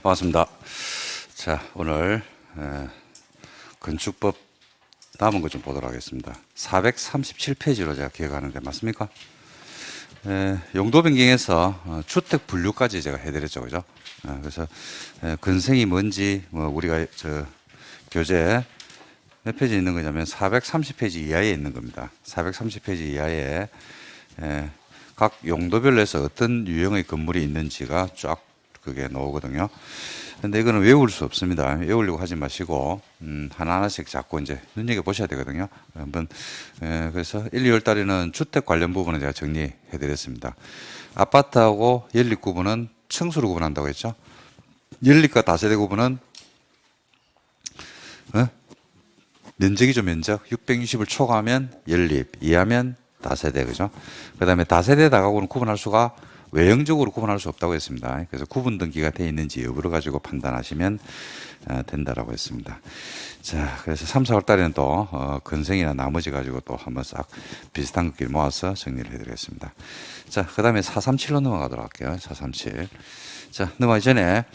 반갑습니다. 자, 오늘 건축법 남은 것 좀 보도록 하겠습니다. 437페이지로 제가 기억하는데 맞습니까? 용도 변경에서 주택 분류까지 제가 해드렸죠, 그죠? 그래서 건생이 뭔지 우리가 교재 몇 페이지 있는 거냐면 430페이지 이하에 있는 겁니다. 430페이지 이하에 각 용도별로 해서 어떤 유형의 건물이 있는지가 쫙 그게 나오거든요. 근데 이거는 외울 수 없습니다. 외우려고 하지 마시고 하나하나씩 자꾸 이제 눈여겨 보셔야 되거든요. 한번 그래서 1, 2월 달에는 주택 관련 부분은 제가 정리해 드렸습니다. 아파트하고 연립 구분은 층수로 구분한다고 했죠. 연립과 다세대 구분은 면적이죠, 면적. 660을 초과하면 연립, 이하면 다세대, 그죠? 그 다음에 다세대 다가구는 구분할 수가 외형적으로 구분할 수 없다고 했습니다. 그래서 구분 등기가 되어 있는지 여부를 가지고 판단하시면 된다라고 했습니다. 자, 그래서 3, 4월 달에는 또 건생이나 나머지 가지고 또 한번 싹 비슷한 것끼리 모아서 정리를 해드리겠습니다. 자, 그 다음에 437로 넘어가도록 할게요. 437. 자, 넘어가기 전에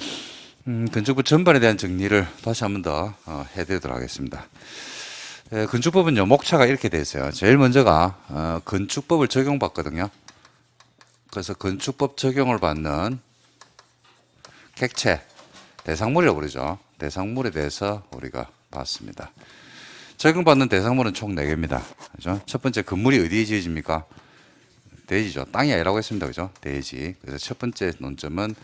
건축부 전반에 대한 정리를 다시 한번 더 해드리도록 하겠습니다. 건축법은요, 목차가 이렇게 되어 있어요. 제일 먼저가 건축법을 적용받거든요. 그래서 건축법 적용을 받는 객체, 대상물이라고 그러죠. 대상물에 대해서 우리가 봤습니다. 적용받는 대상물은 총 4개입니다. 그죠? 첫 번째, 건물이 어디에 지어집니까? 대지죠. 땅이 아니라고 했습니다. 그죠? 대지. 그래서 첫 번째 논점은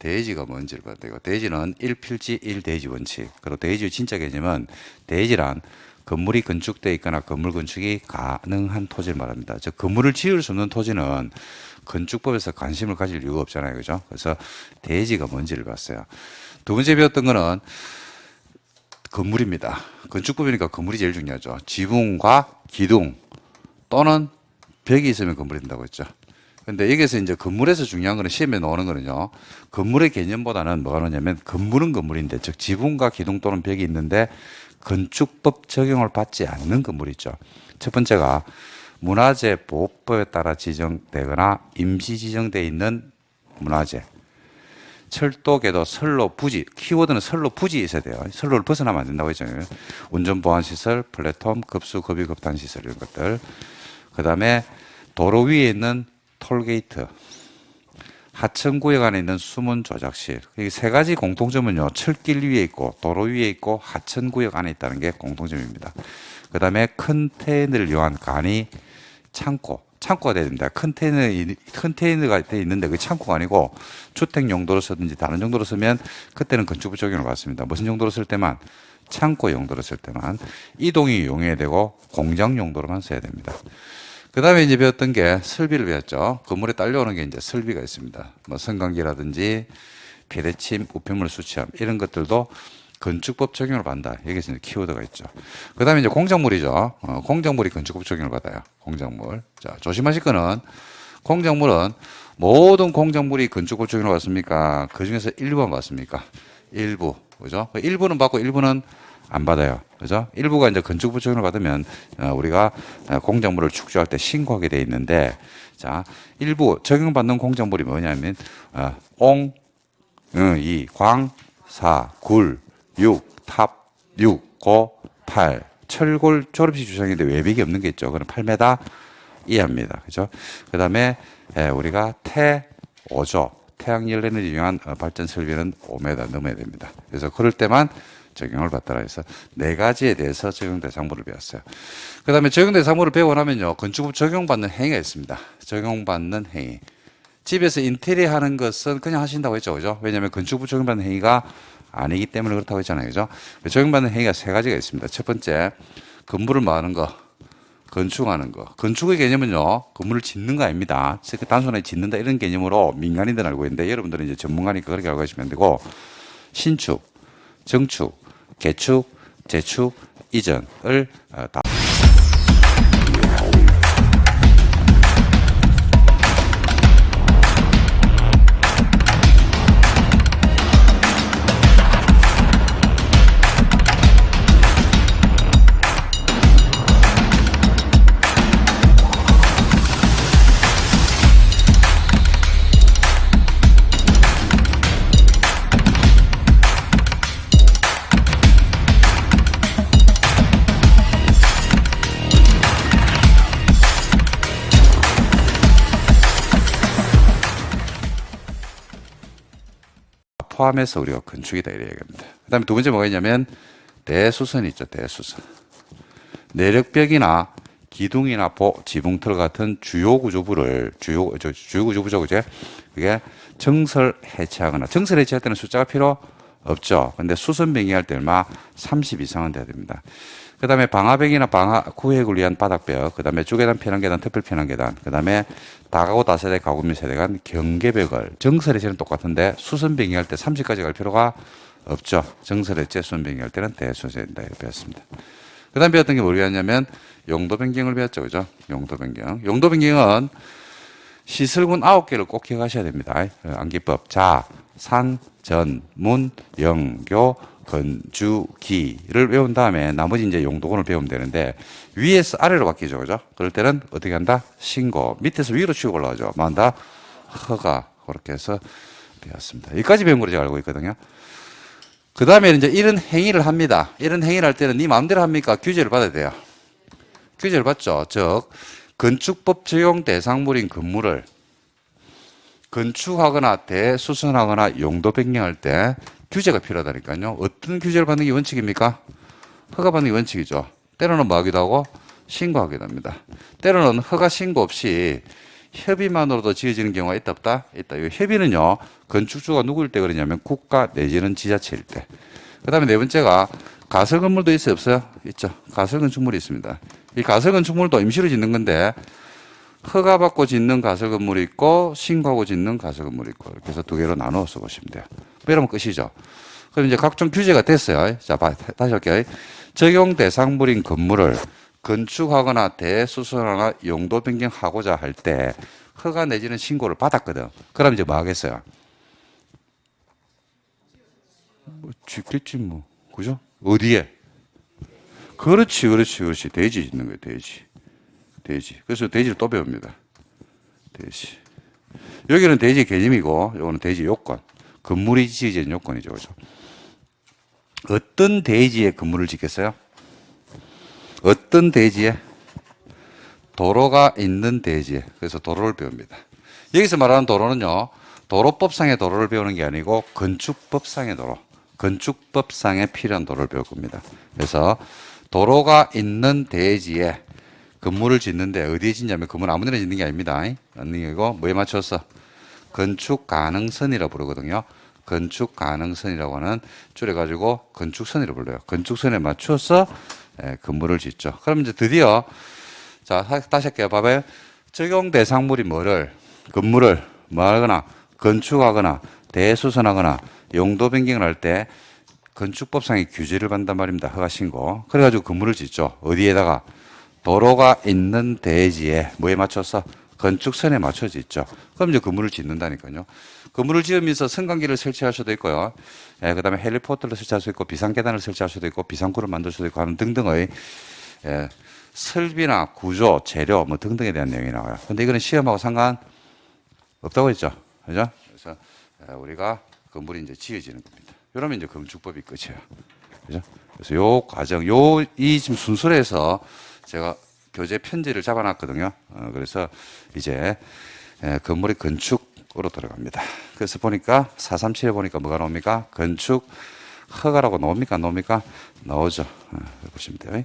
대지가 뭔지를 봐야 되고, 대지는 1필지 1대지 원칙. 그리고 대지의 진짜 개념은 대지란 건물이 건축되어 있거나 건물 건축이 가능한 토지를 말합니다. 즉, 건물을 지을 수 없는 토지는 건축법에서 관심을 가질 이유가 없잖아요. 그죠? 그래서 대지가 뭔지를 봤어요. 두 번째 배웠던 거는 건물입니다. 건축법이니까 건물이 제일 중요하죠. 지붕과 기둥 또는 벽이 있으면 건물이 된다고 했죠. 근데 여기서 이제 건물에서 중요한 거는 시험에 나오는 거는요. 건물의 개념보다는 뭐가 나오냐면 건물은 건물인데, 즉 지붕과 기둥 또는 벽이 있는데 건축법 적용을 받지 않는 건물이 있죠. 첫 번째가 문화재 보호법에 따라 지정되거나 임시 지정되어 있는 문화재. 철도, 궤도, 선로, 부지. 키워드는 선로, 부지 있어야 돼요. 선로를 벗어나면 안 된다고 했죠. 운전보안시설, 플랫폼, 급수, 급유, 급탄시설 이런 것들. 그 다음에 도로 위에 있는 톨게이트. 하천구역 안에 있는 수문 조작실. 이 세 가지 공통점은요, 철길 위에 있고 도로 위에 있고 하천구역 안에 있다는 게 공통점입니다. 그 다음에 컨테이너를 이용한 간이 창고가 돼야 됩니다. 컨테이너가 되어 있는데 그 창고가 아니고 주택 용도로 쓰든지 다른 용도로 쓰면 그때는 건축법 적용을 받습니다. 무슨 용도로 쓸 때만? 창고 용도로 쓸 때만. 이동이 이용해야 되고 공장 용도로만 써야 됩니다. 그 다음에 이제 배웠던 게 설비를 배웠죠. 건물에 딸려오는 게 이제 설비가 있습니다. 뭐 성강기라든지 비대침, 우편물 수치함 이런 것들도 건축법 적용을 받는다. 여기서 이제 키워드가 있죠. 그 다음에 이제 공작물이죠. 공작물이 건축법 적용을 받아요. 공작물. 자, 조심하실 거는 공작물은 모든 공작물이 건축법 적용을 받습니까? 그 중에서 일부만 받습니까? 일부. 그죠? 일부는 받고 일부는 안 받아요. 그죠? 일부가 이제 건축법 적용을 받으면 우리가 공작물을 축조할 때 신고하게 돼 있는데, 자, 일부 적용받는 공작물이 뭐냐면 광, 사, 굴, 육, 탑, 육, 고, 팔, 철골 졸업식 주장인데 외벽이 없는 게 있죠. 그건 8m 이하입니다. 그죠? 그 다음에 우리가 태5조, 태양열에너지를 이용한 발전 설비는 5m 넘어야 됩니다. 그래서 그럴 때만 적용을 받더라 해서 4가지에 대해서 적용 대상물을 배웠어요. 그 다음에 적용 대상물을 배우고 나면요, 건축법 적용받는 행위가 있습니다. 적용받는 행위. 집에서 인테리어 하는 것은 그냥 하신다고 했죠. 그죠? 왜냐하면 건축법 적용받는 행위가 아니기 때문에 그렇다고 했잖아요. 그죠? 적용받는 행위가 3가지가 있습니다. 첫 번째, 건물을 마는 거, 건축하는 거. 건축의 개념은요, 건물을 짓는 거 아닙니다. 단순하게 짓는다 이런 개념으로 민간인들은 알고 있는데 여러분들은 이제 전문가니까 그렇게 알고 계시면 되고, 신축, 정축, 개축, 재축, 이전을 다 포함해서 우리가 건축이다 이래 얘기합니다. 그 다음에 두 번째 뭐가 있냐면 대수선이 있죠. 대수선. 내력벽이나 기둥이나 지붕틀 같은 주요 구조부를 주요 구조부죠, 그제? 그게 정설 해체하거나 정설 해체할 때는 숫자가 필요 없죠. 근데 수선 뱅이할 때 얼마 30 이상은 돼야 됩니다. 그 다음에 방화벽이나 구획을 위한 바닥벽, 그 다음에 주계단, 편한계단, 특별 편한계단, 그 다음에 다가구 다세대, 가구 및 세대 간 경계벽을 정설 해체는 똑같은데 수선 뱅이할 때 30까지 갈 필요가 없죠. 정설 해체, 수선 뱅이할 때는 대수선이 된다 이렇게 배웠습니다. 그 다음 배웠던 게 뭐였냐면 용도 변경을 배웠죠. 그죠? 용도 변경. 용도 변경은 시설군 9개를 꼭 기억하셔야 됩니다. 암기법. 자, 산, 전, 문, 영교, 건주, 기를 외운 다음에 나머지 이제 용도군을 배우면 되는데 위에서 아래로 바뀌죠. 그죠? 그럴 때는 어떻게 한다? 신고. 밑에서 위로 치고 올라가죠. 뭐 한다? 허가. 그렇게 해서 배웠습니다. 여기까지 배운 걸로 제가 알고 있거든요. 그 다음에 이제 이런 행위를 합니다. 이런 행위를 할 때는 네 마음대로 합니까? 규제를 받아야 돼요. 규제를 받죠. 즉, 건축법 적용 대상물인 건물을 건축하거나 대수선하거나 용도 변경할 때 규제가 필요하다니까요. 어떤 규제를 받는 게 원칙입니까? 허가 받는 게 원칙이죠. 때로는 뭐 하기도 하고 신고하기도 합니다. 때로는 허가 신고 없이 협의만으로도 지어지는 경우가 있다 없다? 있다. 이 협의는요. 건축주가 누구일 때 그러냐면 국가 내지는 지자체일 때. 그 다음에 네 번째가 가설 건물도 있어요 없어요? 있죠. 가설 건축물이 있습니다. 이 가설 건축물도 임시로 짓는 건데 허가받고 짓는 가설 건물이 있고 신고하고 짓는 가설 건물이 있고 이렇게 해서 두 개로 나누어서 보시면 돼요. 이러면 끝이죠. 그럼 이제 각종 규제가 됐어요. 자, 다시 할게요. 적용 대상물인 건물을 건축하거나 대수선하거나 용도 변경하고자 할 때 허가 내지는 신고를 받았거든. 그럼 이제 뭐 하겠어요? 뭐 짓겠지 뭐. 그죠? 어디에? 그렇지. 돼지 짓는 거예요. 돼지. 그래서 돼지를 또 배웁니다. 돼지. 여기는 돼지 개념이고, 요거는 돼지 요건. 건물이 지어지는 요건이죠. 그죠? 어떤 대지에 건물을 짓겠어요? 어떤 대지에? 도로가 있는 대지에. 그래서 도로를 배웁니다. 여기서 말하는 도로는요, 도로법상의 도로를 배우는 게 아니고, 건축법상의 도로. 건축법상에 필요한 도로를 배울 겁니다. 그래서, 도로가 있는 대지에 건물을 짓는데 어디에 짓냐면 건물 아무 데나 짓는 게 아닙니다. 아니고 뭐에 맞춰서 건축 가능선이라고 부르거든요. 건축 가능선이라고 하는 줄여가지고 건축선이라고 불러요. 건축선에 맞춰서 건물을 짓죠. 그럼 이제 드디어 자 다시 할게요. 봐봐요. 적용 대상물이 건물을 뭐 하거나 건축하거나 대수선하거나 용도 변경을 할 때 건축법상의 규제를 받는단 말입니다. 허가 신고. 그래가지고 건물을 짓죠. 어디에다가 도로가 있는 대지에 뭐에 맞춰서 건축선에 맞춰 짓죠. 그럼 이제 건물을 짓는다니까요. 건물을 지으면서 승강기를 설치할 수도 있고요. 그 다음에 헬리포트를 설치할 수도 있고 비상계단을 설치할 수도 있고 비상구를 만들 수도 있고 하는 등등의 설비나 구조, 재료 뭐 등등에 대한 내용이 나와요. 근데 이거는 시험하고 상관 없다고 했죠. 그죠? 그래서 우리가 건물이 이제 지어지는 겁니다. 이러면 이제 건축법이 끝이에요. 그죠? 그래서 요 과정, 이 지금 순서로 해서 제가 교재 편지를 잡아놨거든요. 그래서 이제 건물의 건축으로 들어갑니다. 그래서 보니까 437에 보니까 뭐가 나옵니까? 건축 허가라고 나옵니까? 나오죠. 보시면 돼요.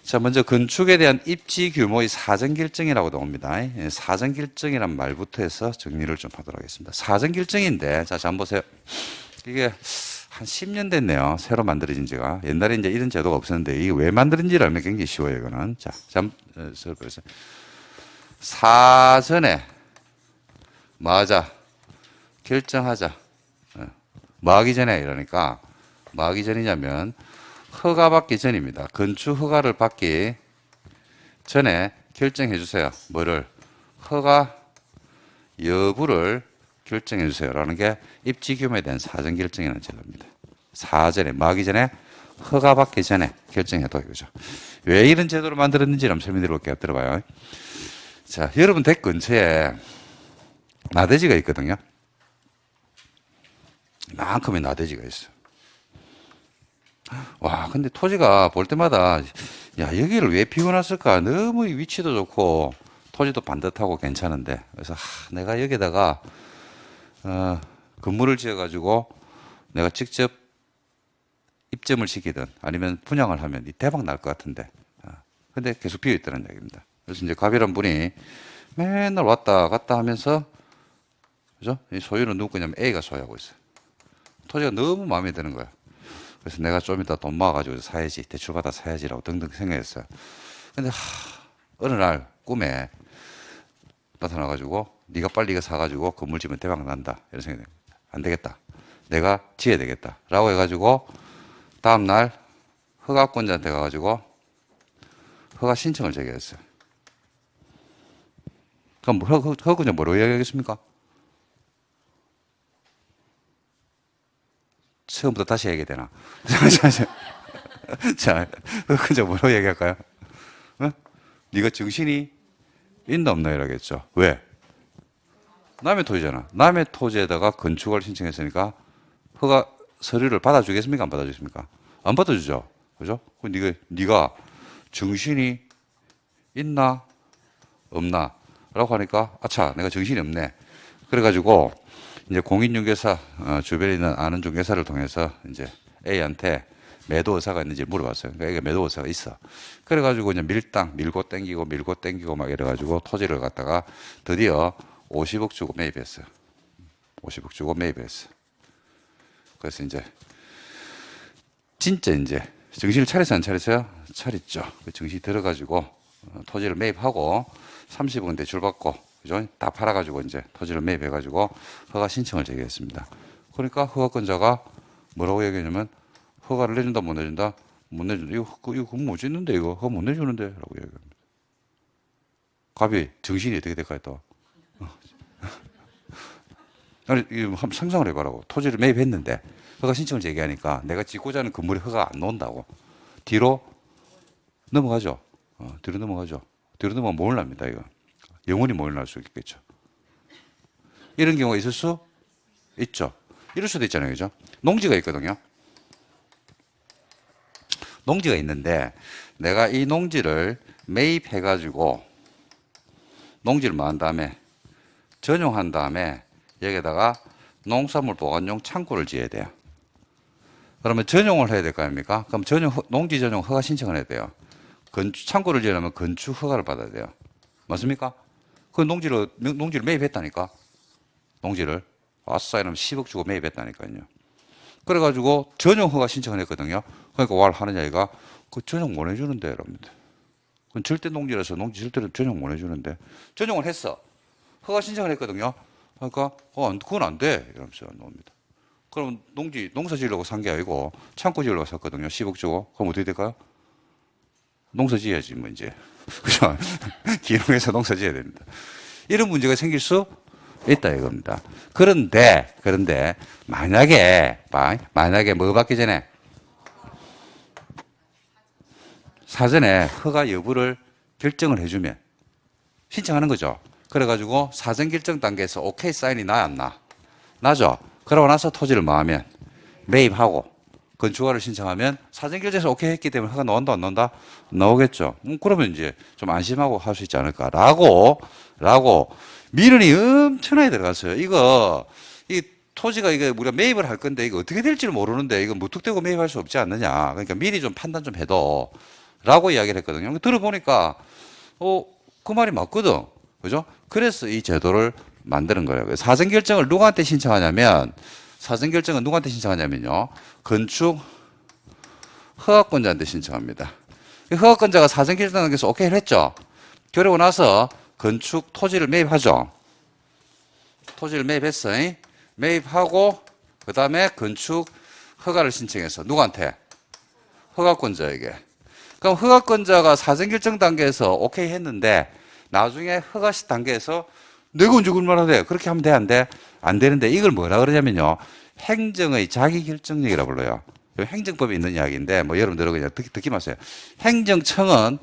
자, 먼저 건축에 대한 입지 규모의 사전결정이라고 나옵니다. 사전결정이란 말부터 해서 정리를 좀 하도록 하겠습니다. 사전결정인데, 자, 한번 보세요. 이게 한 10년 됐네요. 새로 만들어진 지가. 옛날에 이제 이런 제도가 없었는데, 이게 왜 만들어진지를 알면 굉장히 쉬워요, 이거는. 자, 그래서 사전에 뭐 하자? 결정하자. 뭐 하기 전에 이러니까, 뭐 하기 전이냐면, 허가 받기 전입니다. 건축 허가를 받기 전에 결정해 주세요. 뭐를? 허가 여부를 결정해 주세요. 라는 게 입지 규모에 대한 사전 결정이라는 제도입니다. 사전에, 뭐 하기 전에? 허가 받기 전에 결정해도 이거죠. 왜 이런 제도를 만들었는지 한번 설명드려 볼게요. 들어봐요. 자, 여러분 댁 근처에 나대지가 있거든요. 이만큼의 나대지가 있어요. 와, 근데 토지가 볼 때마다, 야, 여기를 왜 피워놨을까? 너무 위치도 좋고, 토지도 반듯하고 괜찮은데. 그래서, 내가 여기다가, 건물을 지어가지고 내가 직접 입점을 시키든 아니면 분양을 하면 이 대박 날 것 같은데. 근데 계속 비어 있다는 얘기입니다. 그래서 이제 갑이란 분이 맨날 왔다 갔다 하면서, 그죠? 이 소유는 누구 거냐면 A가 소유하고 있어요. 토지가 너무 마음에 드는 거야. 그래서 내가 좀 이따 돈 모아가지고 사야지, 대출받아 사야지라고 등등 생각했어요. 근데 어느 날 꿈에 나타나가지고 네가 빨리 이거 사가지고 건물 지으면 대박 난다 이런 생각이 안 되겠다. 내가 지어야 되겠다. 라고 해가지고 다음날 허가권자한테 가가지고 허가 신청을 제기했어요. 그럼 허가권자 뭐라고 이야기하겠습니까? 처음부터 다시 얘기해야 되나? 자, 허가권자 뭐라고 얘기할까요? 어? 네가 정신이 있나 없나 이라겠죠. 왜? 남의 토지잖아. 남의 토지에다가 건축을 신청했으니까 허가 서류를 받아주겠습니까? 안 받아주겠습니까? 안 받아주죠. 그죠? 네가 정신이 있나 없나 라고 하니까 아차 내가 정신이 없네. 그래가지고 이제 공인중개사 주변에 있는 아는 중개사를 통해서 이제 A한테 매도 의사가 있는지 물어봤어요. 그러니까 A가 매도 의사가 있어. 그래가지고 이제 밀고 땡기고 막 이래가지고 토지를 갖다가 드디어 50억 주고 매입했어요. 50억 주고 매입했어. 그래서 이제 진짜 이제 정신을 차렸어요, 안 차렸어요? 차렸죠. 그 정신이 들어가지고 토지를 매입하고 30억은 대출 받고, 그죠? 다 팔아가지고 이제 토지를 매입해가지고 허가 신청을 제기했습니다. 그러니까 허가권자가 뭐라고 얘기하냐면 허가를 내준다, 못 내준다? 못 내준다. 이거 못 짓는데 이거 허가 못 내주는데? 라고 얘기합니다. 갑이 정신이 어떻게 될까요, 또? 아니, 한번 상상을 해봐라고. 토지를 매입했는데 허가 신청을 제기하니까 내가 짓고자 하는 건물에 허가 안 나온다고. 뒤로 넘어가죠. 뒤로 넘어가죠. 뒤로 넘어가면 모일납니다, 이거. 영원히 모일날 수 있겠죠. 이런 경우가 있을 수 있죠. 이럴 수도 있잖아요, 그죠? 농지가 있거든요. 농지가 있는데 내가 이 농지를 매입해가지고 농지를 뭐한 다음에 전용한 다음에 여기다가 농산물 보관용 창고를 지어야 돼요. 그러면 전용을 해야 될 거 아닙니까? 그럼 농지 전용 허가 신청을 해야 돼요. 창고를 지으려면 건축 허가를 받아야 돼요. 맞습니까? 그 농지를 매입했다니까. 농지를. 아싸, 이러면 10억 주고 매입했다니까요. 그래가지고 전용 허가 신청을 했거든요. 그러니까 뭘 하느냐, 이가 그 전용 못 해주는데, 이럽니다. 그건 절대 농지라서 농지 절대로 전용 못 해주는데. 전용을 했어. 허가 신청을 했거든요. 그러니까, 그건 안 돼. 이러면서 나옵니다. 그럼 농사 지으려고 산 게 아니고 창고 지으려고 샀거든요. 10억 주고. 그럼 어떻게 될까요? 농사 지어야지, 뭐, 이제. 그죠? 기농에서 농사 지어야 됩니다. 이런 문제가 생길 수 있다, 이겁니다. 그런데, 만약에 뭐 받기 전에 사전에 허가 여부를 결정을 해주면 신청하는 거죠. 그래가지고 사전 결정 단계에서 오케이 사인이 나야 안 나? 나죠? 그러고 나서 토지를 뭐 하면 매입하고 건축허가를 신청하면 사전 결정에서 오케이 했기 때문에 허가 나온다 안 나온다? 나오겠죠. 그러면 이제 좀 안심하고 할 수 있지 않을까라고 미련이 엄청나게 들어갔어요. 이 토지가 이거 우리가 매입을 할 건데 이거 어떻게 될지를 모르는데 이거 무턱대고 매입할 수 없지 않느냐. 그러니까 미리 좀 판단 좀 해도 라고 이야기를 했거든요. 들어보니까 그 말이 맞거든. 그죠? 그래서 이 제도를 만드는 거예요. 사전 결정을 누구한테 신청하냐면요. 건축 허가권자한테 신청합니다. 허가권자가 사전 결정에서 오케이를 했죠. 그러고 나서 건축 토지를 매입하죠. 토지를 매입했어. 매입하고 그 다음에 건축 허가를 신청해서 누구한테? 허가권자에게. 그럼 허가권자가 사전 결정 단계에서 오케이 했는데 나중에 허가 단계에서 내가 언제 그걸 말하래? 그렇게 하면 돼, 안 돼? 안 되는데 이걸 뭐라 그러냐면요. 행정의 자기결정력이라고 불러요. 행정법에 있는 이야기인데 뭐 여러분들 그냥 듣기 마세요. 행정청은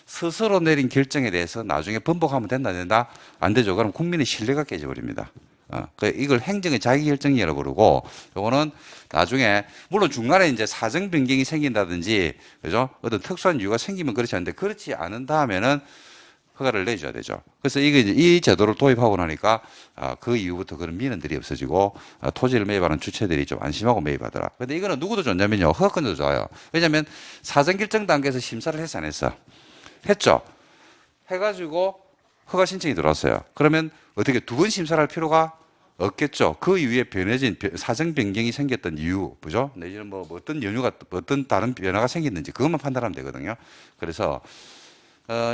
스스로 내린 결정에 대해서 나중에 번복하면 된다, 안 된다? 안 되죠. 그럼 국민의 신뢰가 깨져버립니다. 이걸 행정의 자기결정이라고 그러고, 요거는 나중에, 물론 중간에 이제 사정 변경이 생긴다든지, 그죠? 어떤 특수한 이유가 생기면 그렇지 않은데, 그렇지 않은 다음에는 허가를 내줘야 되죠. 그래서 이게 이제 이 제도를 도입하고 나니까 그 이후부터 그런 민원들이 없어지고 토지를 매입하는 주체들이 좀 안심하고 매입하더라. 근데 이거는 누구도 좋냐면요. 허가권도 좋아요. 왜냐하면 사전결정 단계에서 심사를 했어 안 했어? 했죠. 해가지고 허가 신청이 들어왔어요. 그러면 어떻게 두 번 심사를 할 필요가 없겠죠. 그 이후에 변해진 사정 변경이 생겼던 이유, 그죠? 내지는 뭐 어떤 연유가 어떤 다른 변화가 생겼는지 그것만 판단하면 되거든요. 그래서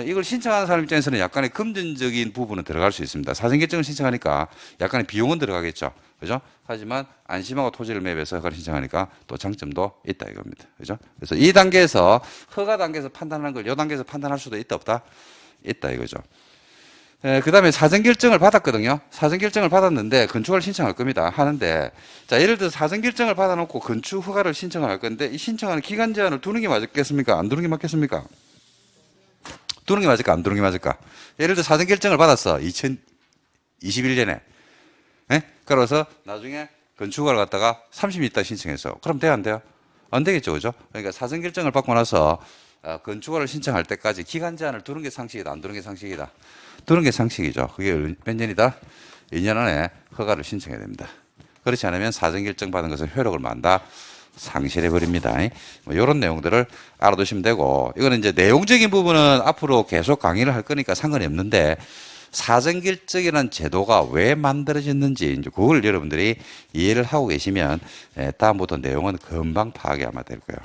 이걸 신청하는 사람 입장에서는 약간의 금전적인 부분은 들어갈 수 있습니다. 사전결정을 신청하니까 약간의 비용은 들어가겠죠. 그죠? 하지만 안심하고 토지를 매입해서 허가를 신청하니까 또 장점도 있다 이겁니다. 그죠? 그래서 이 단계에서 허가 단계에서 판단하는 걸 이 단계에서 판단할 수도 있다 없다? 있다 이거죠. 그 다음에 사전결정을 받았거든요. 사전결정을 받았는데 건축을 신청할 겁니다. 하는데, 자, 예를 들어 사전결정을 받아놓고 건축 허가를 신청을 할 건데, 이 신청하는 기간 제한을 두는 게 맞겠습니까? 안 두는 게 맞겠습니까? 두는 게 맞을까? 안 두는 게 맞을까? 예를 들어 사전결정을 받았어. 2021년에. 예? 그래서 나중에 건축을 갖다가 30일 있다 신청했어. 그럼 돼요, 안 돼요? 안 되겠죠, 그죠? 그러니까 사전결정을 받고 나서 건축을 신청할 때까지 기간 제한을 두는 게 상식이다, 안 두는 게 상식이다? 두는 게 상식이죠. 그게 몇 년이다? 2년 안에 허가를 신청해야 됩니다. 그렇지 않으면 사전결정 받은 것을 효력을 만다 상실해버립니다. 뭐 이런 내용들을 알아두시면 되고, 이거는 이제 내용적인 부분은 앞으로 계속 강의를 할 거니까 상관이 없는데, 사전결정이라는 제도가 왜 만들어졌는지 이제 그걸 여러분들이 이해를 하고 계시면 다음부터 내용은 금방 파악이 아마 될 거예요.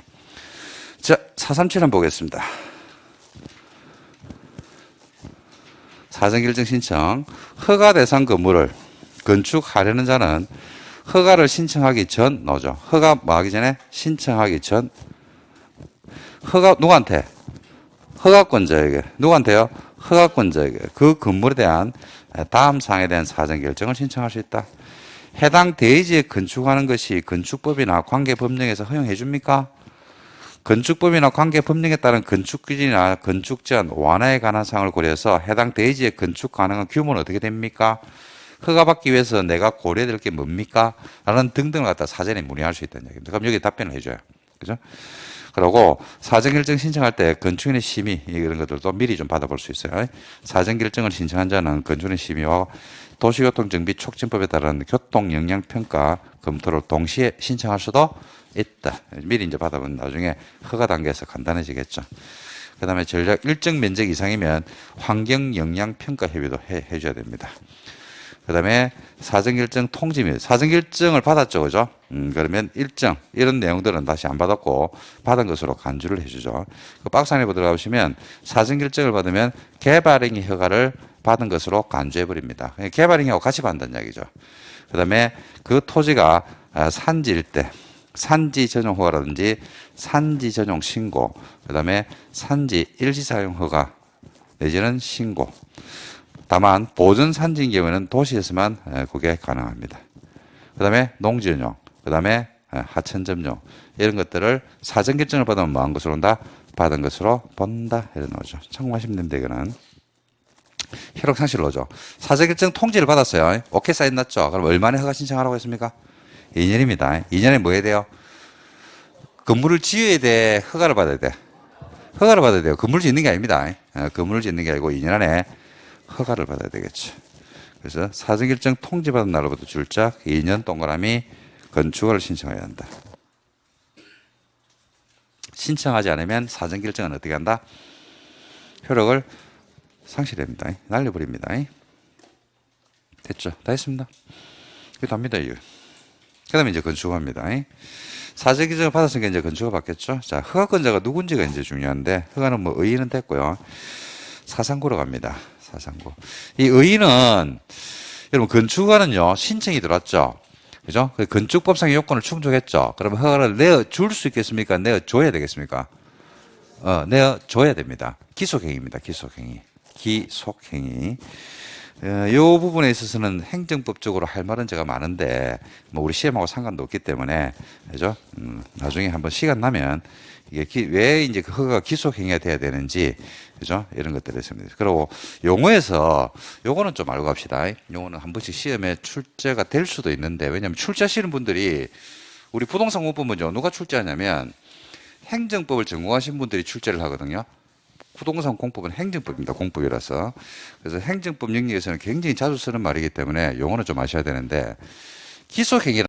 자, 437 한번 보겠습니다. 사전결정 신청. 허가 대상 건물을 건축하려는 자는 허가를 신청하기 전 나오죠. 허가 뭐 하기 전에 신청하기 전 허가 누구한테? 허가권자에게. 누구한테요? 허가권자에게. 그 건물에 대한 다음 사항에 대한 사전결정을 신청할 수 있다. 해당 대지에 건축하는 것이 건축법이나 관계법령에서 허용해 줍니까? 건축법이나 관계법령에 따른 건축기준이나 건축제한 완화에 관한 사항을 고려해서 해당 대지에 건축 가능한 규모는 어떻게 됩니까? 허가받기 위해서 내가 고려해야 될 게 뭡니까? 라는 등등을 갖다 사전에 문의할 수 있다는 얘기입니다. 그럼 여기 답변을 해줘요. 그죠? 그리고 사전결정 신청할 때 건축인의 심의 이런 것들도 미리 좀 받아볼 수 있어요. 사전결정을 신청한 자는 건축인의 심의와 도시교통정비 촉진법에 따른 교통영향평가 검토를 동시에 신청할 수도 있다. 미리 이제 받아보면 나중에 허가 단계에서 간단해지겠죠. 그 다음에 전략 일정 면적 이상이면 환경영향평가 협의도 해줘야 됩니다. 그 다음에 사전결정 통지입니다. 사전결정을 받았죠, 그죠? 그러면 일정, 이런 내용들은 다시 안 받았고, 받은 것으로 간주를 해주죠. 그 박스 안에 들어가보시면, 사전결정을 받으면 개발행위 허가를 받은 것으로 간주해버립니다. 개발행위하고 같이 받는다는 이야기죠. 그 다음에 그 토지가 산지일 때, 산지 전용 허가라든지 산지 전용 신고, 그 다음에 산지 일시 사용 허가, 내지는 신고. 다만 보존 산지인 경우에는 도시에서만 그게 가능합니다. 그 다음에 농지 전용, 그 다음에 하천 점용 이런 것들을 사전 결정을 받으면 뭐한 것으로 본다? 받은 것으로 본다 이런 거죠. 참고하시면 됩니다. 이거는 효력 상실로 오죠. 사전 결정 통지를 받았어요. 오케이 사인 났죠. 그럼 얼마나 허가 신청하라고 했습니까? 2년입니다. 2년에 뭐 해야 돼요? 건물을 지어야 돼? 허가를 받아야 돼? 허가를 받아야 돼요. 건물을 짓는 게 아닙니다. 건물을 짓는 게 아니고 2년 안에 허가를 받아야 되겠죠. 그래서 사전결정 통지받은 날로부터 출작 2년 동그라미 건축을 신청해야 한다. 신청하지 않으면 사전결정은 어떻게 한다? 효력을 상실합니다. 날려버립니다. 됐죠? 다 했습니다. 이거 답니다. 이거. 그 다음에 이제 건축합니다. 사전결정을 받았으니까 이제 건축을 받겠죠? 자, 허가권자가 누군지가 이제 중요한데, 허가는 뭐 의의는 됐고요. 사상구로 갑니다. 사상구. 이 의의는, 여러분, 건축허가는요, 신청이 들어왔죠? 그죠? 건축법상의 요건을 충족했죠? 그러면 허가를 내어줄 수 있겠습니까? 내어줘야 되겠습니까? 내어줘야 됩니다. 기속행위입니다. 기속행위. 기속행위. 이 부분에 있어서는 행정법적으로 할 말은 제가 많은데, 뭐, 우리 시험하고 상관도 없기 때문에, 그죠? 나중에 한번 시간 나면, 이게 왜 이제 그 허가가 기속행위가 돼야 되는지, 그죠? 이런 것들이 있습니다. 그리고 용어에서, 요거는 좀 알고 갑시다. 요거는 한 번씩 시험에 출제가 될 수도 있는데, 왜냐면 출제하시는 분들이, 우리 부동산 공부문요, 누가 출제하냐면, 행정법을 전공하신 분들이 출제를 하거든요. 부동산 공법은 행정법입니다. 공법이라서. 그래서 행정법 영역에서는 굉장히 자주 쓰는 말이기 때문에 용어는 좀 아셔야 되는데 기속행위란